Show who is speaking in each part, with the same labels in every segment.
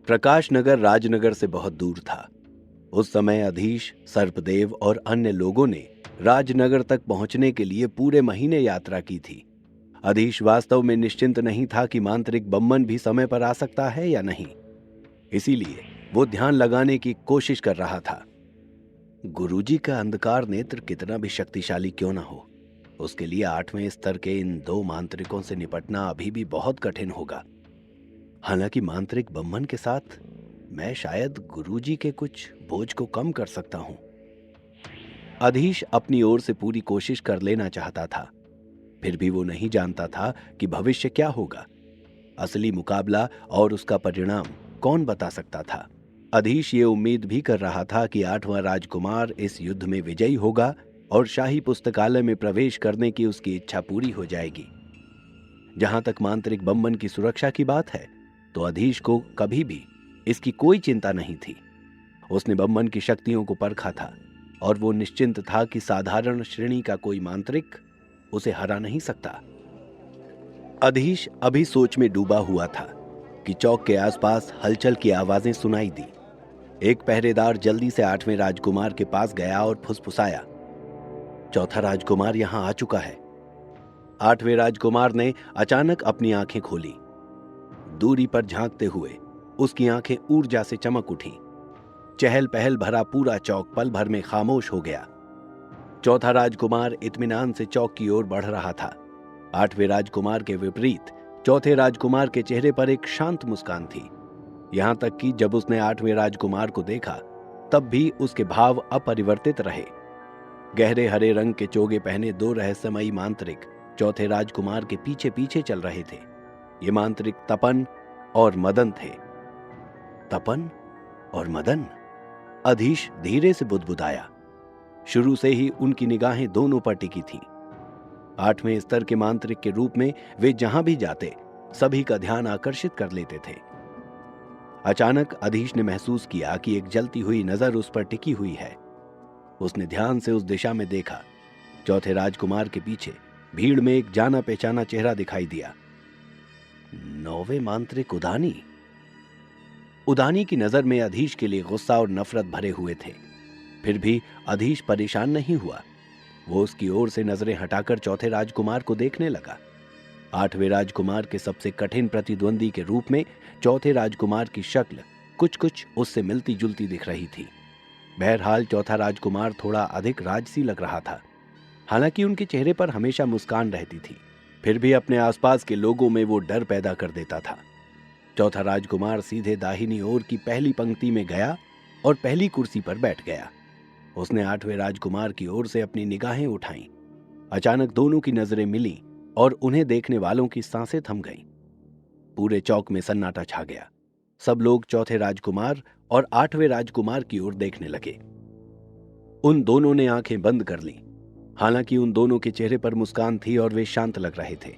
Speaker 1: प्रकाश नगर राजनगर से बहुत दूर था। उस समय अधीश, सर्पदेव और अन्य लोगों ने राजनगर तक पहुंचने के लिए पूरे महीने यात्रा की थी। अधीश वास्तव में निश्चिंत नहीं था कि मांत्रिक बम्मन भी समय पर आ सकता है या नहीं। इसीलिए वो ध्यान लगाने की कोशिश कर रहा था। गुरुजी का अंधकार नेत्र कितना भी शक्तिशाली क्यों ना हो, उसके लिए 8वें स्तर के इन दो मांत्रिकों से निपटना अभी भी बहुत कठिन होगा। हालांकि मांत्रिक बम्मन के साथ मैं शायद गुरुजी के कुछ बोझ को कम कर सकता हूं। अधीश अपनी ओर से पूरी कोशिश कर लेना चाहता था, फिर भी वो नहीं जानता था कि भविष्य क्या होगा। असली मुकाबला और उसका परिणाम कौन बता सकता था। अधीश ये उम्मीद भी कर रहा था कि 8वां राजकुमार इस युद्ध में विजयी होगा और शाही पुस्तकालय में प्रवेश करने की उसकी इच्छा पूरी हो जाएगी। जहां तक मांत्रिक बम्मन की सुरक्षा की बात है, तो अधीश को कभी भी इसकी कोई चिंता नहीं थी। उसने बम्मन की शक्तियों को परखा था और वो निश्चिंत था कि साधारण श्रेणी का कोई मांत्रिक उसे हरा नहीं सकता। अधीश अभी सोच में डूबा हुआ था कि चौक के आसपास हलचल की आवाजें सुनाई दी। एक पहरेदार जल्दी से 8वें राजकुमार के पास गया और फुसफुसाया, चौथा राजकुमार यहां आ चुका है। 8वें राजकुमार ने अचानक अपनी आंखें खोली। दूरी पर झांकते हुए उसकी आंखें ऊर्जा से चमक उठी। चहल पहल भरा पूरा चौक पल भर में खामोश हो गया। चौथा राजकुमार इत्मीनान से चौक की ओर बढ़ रहा था। 8वें राजकुमार के विपरीत चौथे राजकुमार के चेहरे पर एक शांत मुस्कान थी। यहां तक कि जब उसने 8वें राजकुमार को देखा, तब भी उसके भाव अपरिवर्तित रहे। गहरे हरे रंग के चोगे पहने दो रहस्यमयी मांत्रिक चौथे राजकुमार के पीछे पीछे चल रहे थे। ये मांत्रिक तपन और मदन थे। तपन और मदन? अधीश धीरे से बुदबुदाया। शुरू से ही उनकी निगाहें दोनों पर टिकी थीं। 8वें स्तर के मांत्रिक के रूप में वे जहां भी जाते, सभी का ध्यान आकर्षित कर लेते थे। अचानक अधीश ने महसूस किया कि एक जलती हुई नजर उस पर टिकी हुई है। उसने ध्यान से उस दिशा में देखा। चौथे राजकुमार के पीछे भीड़ में एक जाना पहचाना चेहरा दिखाई दिया। 9वें मांत्रिक उदानी। उदानी की नजर में अधीश के लिए गुस्सा और नफरत भरे हुए थे। फिर भी अधीश परेशान नहीं हुआ। वो उसकी ओर से नजरें हटाकर चौथे राजकुमार को देखने लगा। 8वें राजकुमार के सबसे कठिन प्रतिद्वंदी के रूप में चौथे राजकुमार की शक्ल कुछ कुछ उससे मिलती जुलती दिख रही थी। बहरहाल चौथा राजकुमार थोड़ा अधिक राजसी लग रहा था। हालांकि उनके चेहरे पर हमेशा मुस्कान रहती थी, फिर भी अपने आसपास के लोगों में वो डर पैदा कर देता था। चौथा राजकुमार सीधे दाहिनी ओर की पहली पंक्ति में गया और पहली कुर्सी पर बैठ गया। उसने 8वें राजकुमार की ओर से अपनी निगाहें उठाईं। अचानक दोनों की नजरें मिलीं और उन्हें देखने वालों की सांसें थम गईं। पूरे चौक में सन्नाटा छा गया। सब लोग चौथे राजकुमार और 8वें राजकुमार की ओर देखने लगे। उन दोनों ने आंखें बंद कर लीं। हालांकि उन दोनों के चेहरे पर मुस्कान थी और वे शांत लग रहे थे,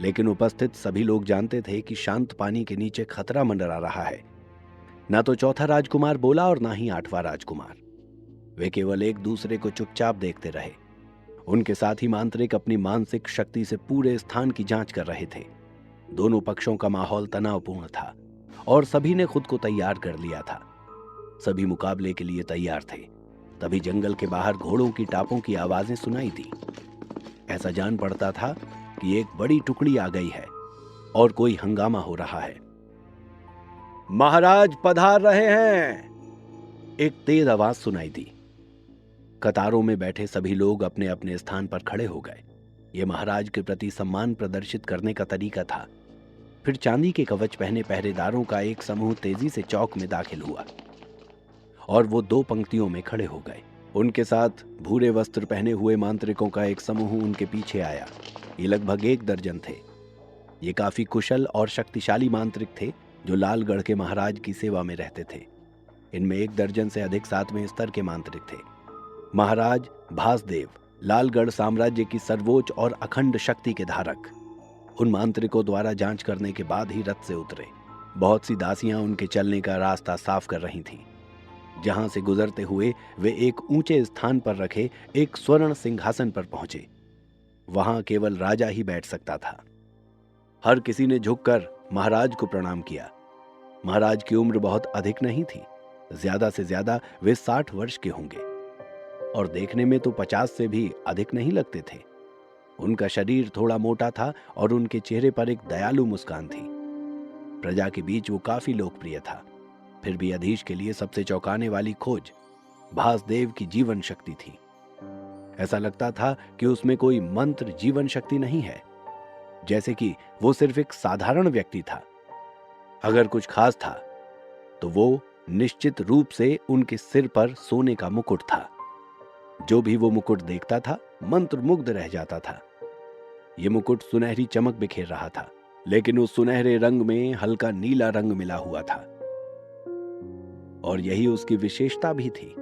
Speaker 1: लेकिन उपस्थित सभी लोग जानते थे कि शांत पानी के नीचे खतरा मंडरा रहा है। ना तो चौथा राजकुमार बोला और ना ही 8वां राजकुमार। वे केवल एक दूसरे को चुपचाप देखते रहे। उनके साथ ही मांत्रिक अपनी मानसिक शक्ति से पूरे स्थान की जांच कर रहे थे। दोनों पक्षों का माहौल तनावपूर्ण था और सभी ने खुद को तैयार कर लिया था। सभी मुकाबले के लिए तैयार थे। तभी जंगल के बाहर घोड़ों की टापों की आवाजें सुनाई दी। ऐसा जान पड़ता था कि एक बड़ी टुकड़ी आ गई है और कोई हंगामा हो रहा है। महाराज पधार रहे हैं, एक तेज आवाज सुनाई दी। कतारों में बैठे सभी लोग अपने अपने स्थान पर खड़े हो गए। यह महाराज के प्रति सम्मान प्रदर्शित करने का तरीका था। फिर चांदी के कवच पहने पहरेदारों का एक समूह तेजी से चौक में दाखिल हुआ और वो दो पंक्तियों में खड़े हो गए। उनके साथ भूरे वस्त्र पहने हुए मांत्रिकों का एक समूह उनके पीछे आया। ये लगभग 1 दर्जन थे। ये काफी कुशल और शक्तिशाली मांत्रिक थे जो लालगढ़ के महाराज की सेवा में रहते थे। इनमें 1 दर्जन से अधिक 7वें स्तर के मांत्रिक थे। महाराज भासदेव, लालगढ़ साम्राज्य की सर्वोच्च और अखंड शक्ति के धारक, उन मांत्रिकों द्वारा जांच करने के बाद ही रथ से उतरे। बहुत सी दासियां उनके चलने का रास्ता साफ कर रही थीं। जहां से गुजरते हुए वे एक ऊंचे स्थान पर रखे एक स्वर्ण सिंहासन पर पहुंचे। वहां केवल राजा ही बैठ सकता था। हर किसी ने झुककर महाराज को प्रणाम किया। महाराज की उम्र बहुत अधिक नहीं थी, ज्यादा से ज्यादा वे 60 वर्ष के होंगे और देखने में तो 50 से भी अधिक नहीं लगते थे। उनका शरीर थोड़ा मोटा था और उनके चेहरे पर एक दयालु मुस्कान थी। प्रजा के बीच वो काफी लोकप्रिय था। फिर भी अधीश के लिए सबसे चौंकाने वाली खोज भासदेव की जीवन शक्ति थी। ऐसा लगता था कि उसमें कोई मंत्र जीवन शक्ति नहीं है, जैसे कि वो सिर्फ एक साधारण व्यक्ति था। अगर कुछ खास था तो वो निश्चित रूप से उनके सिर पर सोने का मुकुट था। जो भी वो मुकुट देखता था मंत्रमुग्ध रह जाता था। ये मुकुट सुनहरी चमक बिखेर रहा था, लेकिन उस सुनहरे रंग में हल्का नीला रंग मिला हुआ था और यही उसकी विशेषता भी थी।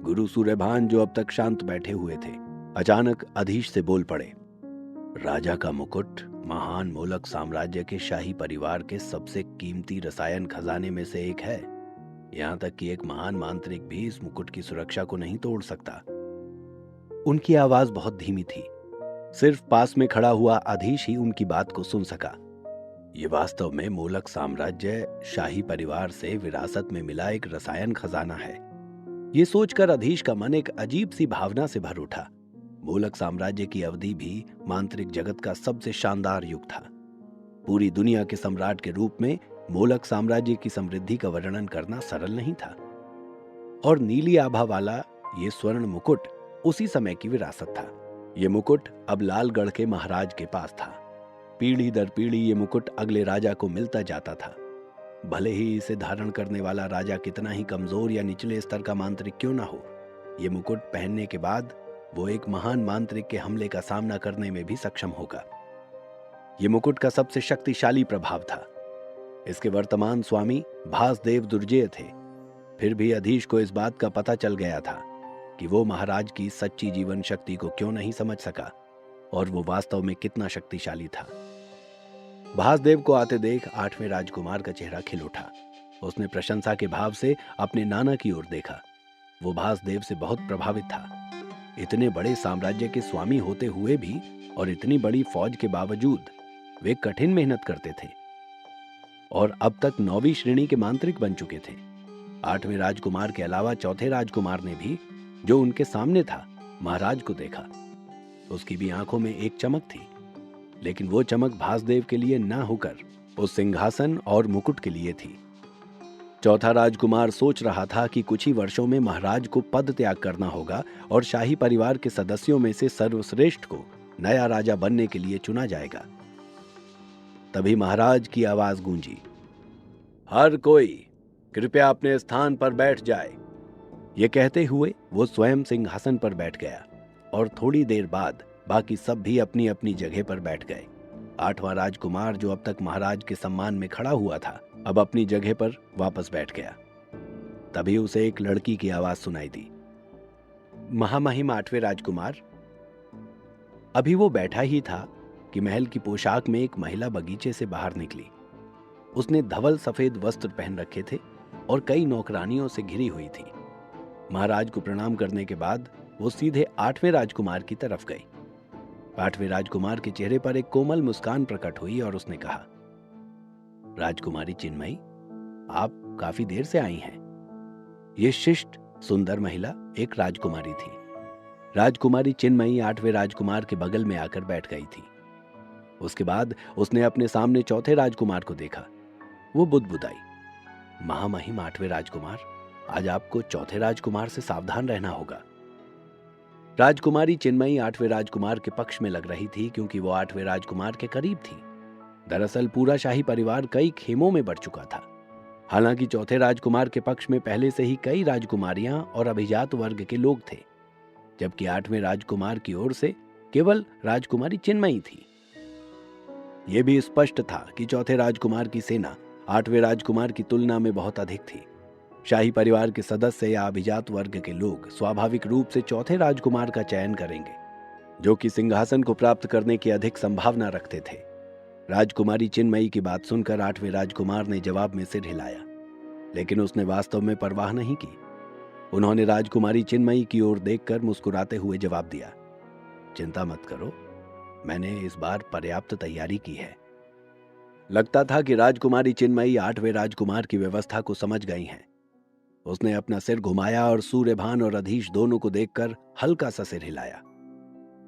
Speaker 1: गुरु सूर्यभान, जो अब तक शांत बैठे हुए थे, अचानक अधीश से बोल पड़े। राजा का मुकुट महान मोलक साम्राज्य के शाही परिवार के सबसे कीमती रसायन खजाने में से एक है। यहां तक कि एक महान मांत्रिक भी इस मुकुट की सुरक्षा को नहीं तोड़ सकता। उनकी आवाज बहुत धीमी थी। सिर्फ पास में खड़ा हुआ अधीश ही उनकी बात को सुन सका। ये वास्तव में मोलक साम्राज्य शाही परिवार से विरासत में मिला एक रसायन खजाना है। ये सोचकर अधीश का मन एक अजीब सी भावना से भर उठा। मोलक साम्राज्य की अवधि भी मांत्रिक जगत का सबसे शानदार युग था। पूरी दुनिया के सम्राट के रूप में मोलक साम्राज्य की समृद्धि का वर्णन करना सरल नहीं था। और नीली आभा वाला ये स्वर्ण मुकुट उसी समय की विरासत था। ये मुकुट अब लालगढ़ के महाराज के पास था। पीढ़ी दर पीढ़ी ये मुकुट अगले राजा को मिलता जाता था। भले ही इसे धारण करने वाला राजा कितना ही कमजोर या निचले स्तर का मांत्रिक क्यों ना हो, ये मुकुट पहनने के बाद वो एक महान मांत्रिक के हमले का सामना करने में भी सक्षम होगा। ये मुकुट का सबसे शक्तिशाली प्रभाव था। इसके वर्तमान स्वामी भासदेव दुर्जेय थे। फिर भी अधीश को इस बात का पता चल गया था कि वो महाराज की सच्ची जीवन शक्ति को क्यों नहीं समझ सका और वो वास्तव में कितना शक्तिशाली था। भासदेव को आते देख 8वें राजकुमार का चेहरा खिल उठा। उसने प्रशंसा के भाव से अपने नाना की ओर देखा। वो भासदेव से बहुत प्रभावित था। इतने बड़े साम्राज्य के स्वामी होते हुए भी और इतनी बड़ी फौज के बावजूद वे कठिन मेहनत करते थे और अब तक 9वीं श्रेणी के मांत्रिक बन चुके थे। 8वें राजकुमार के अलावा चौथे राजकुमार ने भी, जो उनके सामने था, महाराज को देखा। उसकी भी आंखों में एक चमक थी, लेकिन वो चमक भासदेव के लिए ना होकर उस सिंहासन और मुकुट के लिए थी। चौथा राजकुमार सोच रहा था कि कुछ ही वर्षों में महाराज को पद त्याग करना होगा और शाही परिवार के सदस्यों में से सर्वश्रेष्ठ को नया राजा बनने के लिए चुना जाएगा। तभी महाराज की आवाज गूंजी, हर कोई कृपया अपने स्थान पर बैठ जाए। ये कहते हुए वो स्वयं सिंहासन पर बैठ गया और थोड़ी देर बाद बाकी सब भी अपनी अपनी जगह पर बैठ गए। 8वां राजकुमार, जो अब तक महाराज के सम्मान में खड़ा हुआ था, अब अपनी जगह पर वापस बैठ गया। तभी उसे एक लड़की की आवाज सुनाई दी, महामहिम 8वें राजकुमार। अभी वो बैठा ही था कि महल की पोशाक में एक महिला बगीचे से बाहर निकली। उसने धवल सफेद वस्त्र पहन रखे थे और कई नौकरानियों से घिरी हुई थी। महाराज को प्रणाम करने के बाद वो सीधे 8वें राजकुमार की तरफ गई। 8वें राजकुमार के चेहरे पर एक कोमल मुस्कान प्रकट हुई और उसने कहा, राजकुमारी चिन्मयी, आप काफी देर से आई हैं। ये शिष्ट सुंदर महिला एक राजकुमारी थी। राजकुमारी चिन्मयी 8वें राजकुमार के बगल में आकर बैठ गई थी। उसके बाद उसने अपने सामने चौथे राजकुमार को देखा। वो बुदबुदाई, महामहिम 8वें राजकुमार, आज आपको चौथे राजकुमार से सावधान रहना होगा। राजकुमारी चिन्मयी 8वें राजकुमार के पक्ष में लग रही थी, क्योंकि वो 8वें राजकुमार के करीब थी। दरअसल पूरा शाही परिवार कई खेमों में बढ़ चुका था। हालांकि चौथे राजकुमार के पक्ष में पहले से ही कई राजकुमारियां और अभिजात वर्ग के लोग थे, जबकि 8वें राजकुमार की ओर से केवल राजकुमारी चिन्मयी थी। यह भी स्पष्ट था कि चौथे राजकुमार की सेना 8वें राजकुमार की तुलना में बहुत अधिक थी। शाही परिवार के सदस्य या अभिजात वर्ग के लोग स्वाभाविक रूप से चौथे राजकुमार का चयन करेंगे, जो कि सिंहासन को प्राप्त करने की अधिक संभावना रखते थे। राजकुमारी चिन्मयी की बात सुनकर 8वें राजकुमार ने जवाब में सिर हिलाया, लेकिन उसने वास्तव में परवाह नहीं की। उन्होंने राजकुमारी चिन्मयी की ओर देखकर मुस्कुराते हुए जवाब दिया, चिंता मत करो, मैंने इस बार पर्याप्त तैयारी की है। लगता था कि राजकुमारी चिन्मयी 8वें राजकुमार की व्यवस्था को समझ गई हैं। उसने अपना सिर घुमाया और सूर्यभान और अधीश दोनों को देखकर हल्का सा सिर हिलाया।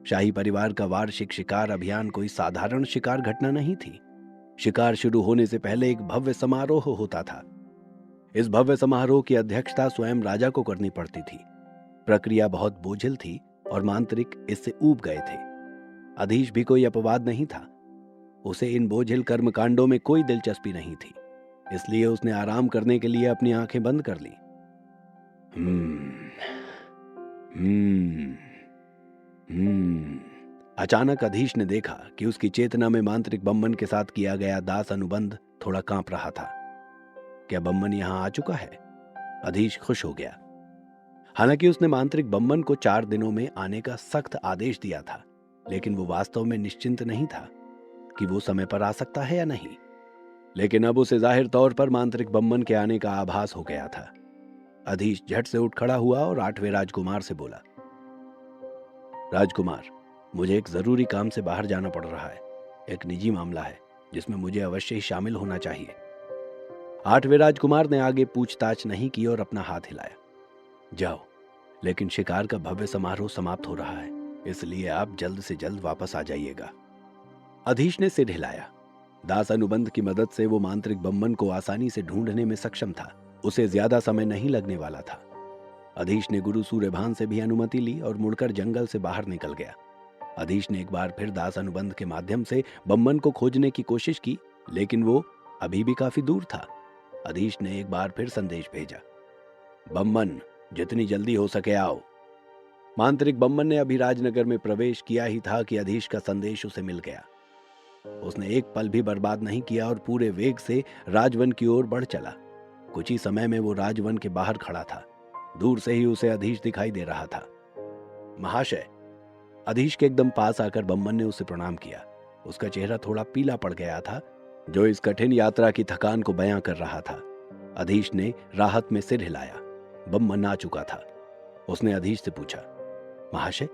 Speaker 1: शाही परिवार का वार्षिक शिकार अभियान कोई साधारण शिकार घटना नहीं थी। शिकार शुरू होने से पहले एक भव्य समारोह होता था। इस भव्य समारोह की अध्यक्षता स्वयं राजा को करनी पड़ती थी। प्रक्रिया बहुत बोझिल थी और मांत्रिक इससे ऊब गए थे। अधीश भी कोई अपवाद नहीं था। उसे इन बोझिल कर्मकांडों में कोई दिलचस्पी नहीं थी, इसलिए उसने आराम करने के लिए अपनी आंखें बंद कर ली। अचानक अधीश ने देखा कि उसकी चेतना में मांत्रिक बम्मन के साथ किया गया दास अनुबंध थोड़ा कांप रहा था। क्या बम्मन यहां आ चुका है? अधीश खुश हो गया। हालांकि उसने मांत्रिक बम्मन को 4 दिनों में आने का सख्त आदेश दिया था, लेकिन वो वास्तव में निश्चिंत नहीं था कि वो समय पर आ सकता है या नहीं। लेकिन अब उसे जाहिर तौर पर मांत्रिक बम्मन के आने का आभास हो गया था। अधीश झट से उठ खड़ा हुआ और 8वें राजकुमार से बोला, राजकुमार, मुझे एक जरूरी काम से बाहर जाना पड़ रहा है। एक निजी मामला है जिसमें मुझे अवश्य ही शामिल होना चाहिए। 8वें राजकुमार ने आगे पूछताछ नहीं की और अपना हाथ हिलाया। जाओ, लेकिन शिकार का भव्य समारोह समाप्त हो रहा है, इसलिए आप जल्द से जल्द वापस आ जाइएगा। अधीश ने सिर हिलाया। दास अनुबंध की मदद से वो मांत्रिक बम्मन को आसानी से ढूंढने में सक्षम था। उसे ज्यादा समय नहीं लगने वाला था। अधीश ने गुरु सूर्यभान से भी अनुमति ली और मुड़कर जंगल से बाहर निकल गया। अधीश ने एक बार फिर दास अनुबंध के माध्यम से बम्मन को खोजने की कोशिश की, लेकिन वो अभी भी काफी दूर था। अधीश ने एक बार फिर संदेश भेजा, बम्मन, जितनी जल्दी हो सके आओ। मांत्रिक बम्मन ने अभी राजनगर में प्रवेश किया ही था कि अधीश का संदेश उसे मिल गया। उसने एक पल भी बर्बाद नहीं किया और पूरे वेग से राजवन की ओर बढ़ चला। कुछ ही समय में वो राजवन के बाहर खड़ा था। दूर से ही उसे अधीश दिखाई दे रहा था। महाशय। अधीश के एकदम पास आकर बम्मन ने उसे प्रणाम किया। उसका चेहरा थोड़ा पीला पड़ गया था, जो इस कठिन यात्रा की थकान को बयां कर रहा था। अधीश ने राहत में सिर हिलाया। बम्मन आ चुका था। उसने अधीश से पूछा, महाशय,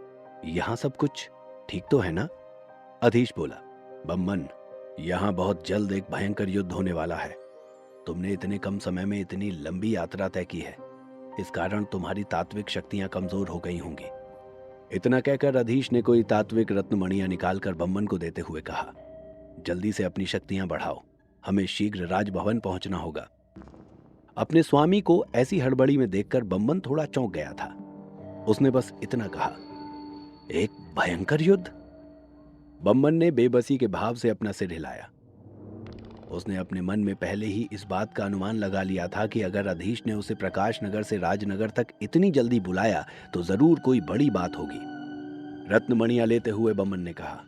Speaker 1: यहां सब कुछ ठीक तो है ना? अधीश बोला, बम्मन, यहां बहुत जल्द एक भयंकर युद्ध होने वाला है। तुमने इतने कम समय में इतनी लंबी यात्रा तय की है, इस कारण तुम्हारी तात्विक शक्तियां कमजोर हो गई होंगी। इतना कहकर अधीश ने कोई तात्विक रत्नमणियां निकालकर बम्मन को देते हुए कहा, जल्दी से अपनी शक्तियां बढ़ाओ, हमें शीघ्र राजभवन पहुंचना होगा। अपने स्वामी को ऐसी हड़बड़ी में देखकर बम्मन थोड़ा चौंक गया था। उसने बस इतना कहा, एक भयंकर युद्ध? बम्मन ने बेबसी के भाव से अपना सिर हिलाया। उसने अपने मन में पहले ही इस बात का अनुमान लगा लिया था कि अगर अधीश ने उसे प्रकाश नगर से राजनगर तक इतनी जल्दी बुलाया तो जरूर कोई बड़ी बात होगी। रत्नमणियां लेते हुए बम्मन ने कहा,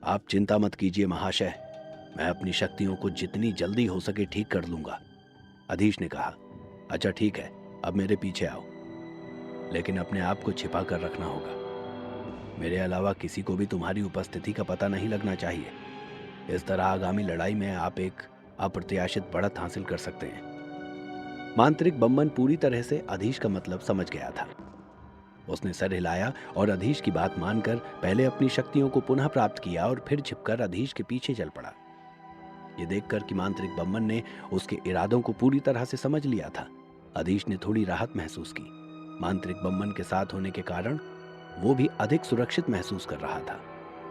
Speaker 1: आप चिंता मत कीजिए महाशय, मैं अपनी शक्तियों को जितनी जल्दी हो सके ठीक कर लूंगा। अधीश ने कहा, अच्छा ठीक है, अब मेरे पीछे आओ, लेकिन अपने आप को छिपा कर रखना होगा। मेरे अलावा किसी को भी तुम्हारी उपस्थिति का पता नहीं लगना चाहिए। इस तरह आगामी लड़ाई में आप एक अप्रत्याशित बढ़त हासिल कर सकते हैं। मांत्रिक बम्मन पूरी तरह से अधीश का मतलब समझ गया था। उसने सर हिलाया और अधीश की बात मानकर पहले अपनी शक्तियों को पुनः प्राप्त किया और फिर छिपकर अधीश के पीछे चल पड़ा। यह देखकर कि मांत्रिक बम्मन ने उसके इरादों को पूरी तरह से समझ लिया था, अधीश ने थोड़ी राहत महसूस की। मांत्रिक बम्मन के साथ होने के कारण वो भी अधिक सुरक्षित महसूस कर रहा था।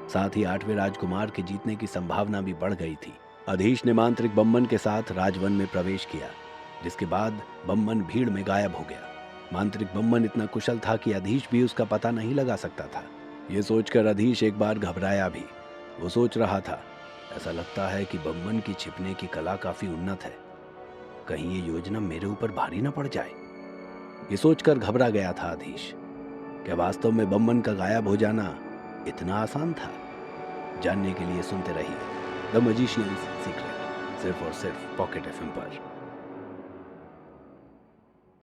Speaker 1: साथ ही 8वें राजकुमार के जीतने की संभावना भी बढ़ गई थी। अधीश ने मांत्रिक बम्मन के साथ राजवन में प्रवेश किया, जिसके बाद बम्मन भीड़ में गायब हो गया। मांत्रिक बम्मन इतना कुशल था कि अधीश भी उसका पता नहीं लगा सकता था। ये सोचकर अधीश एक बार घबराया भी। वो सोच रहा था, ऐसा लगता है कि बम्मन की छिपने की कला काफी उन्नत है, कहीं ये योजना मेरे ऊपर भारी न पड़ जाए। ये सोचकर घबरा गया था अधीश। क्या वास्तव में बम्मन का गायब हो जाना इतना आसान था? जानने के लिए सुनते रहिए द मैजिशियंस सीक्रेट, सिर्फ और सिर्फ पॉकेट एफएम पर।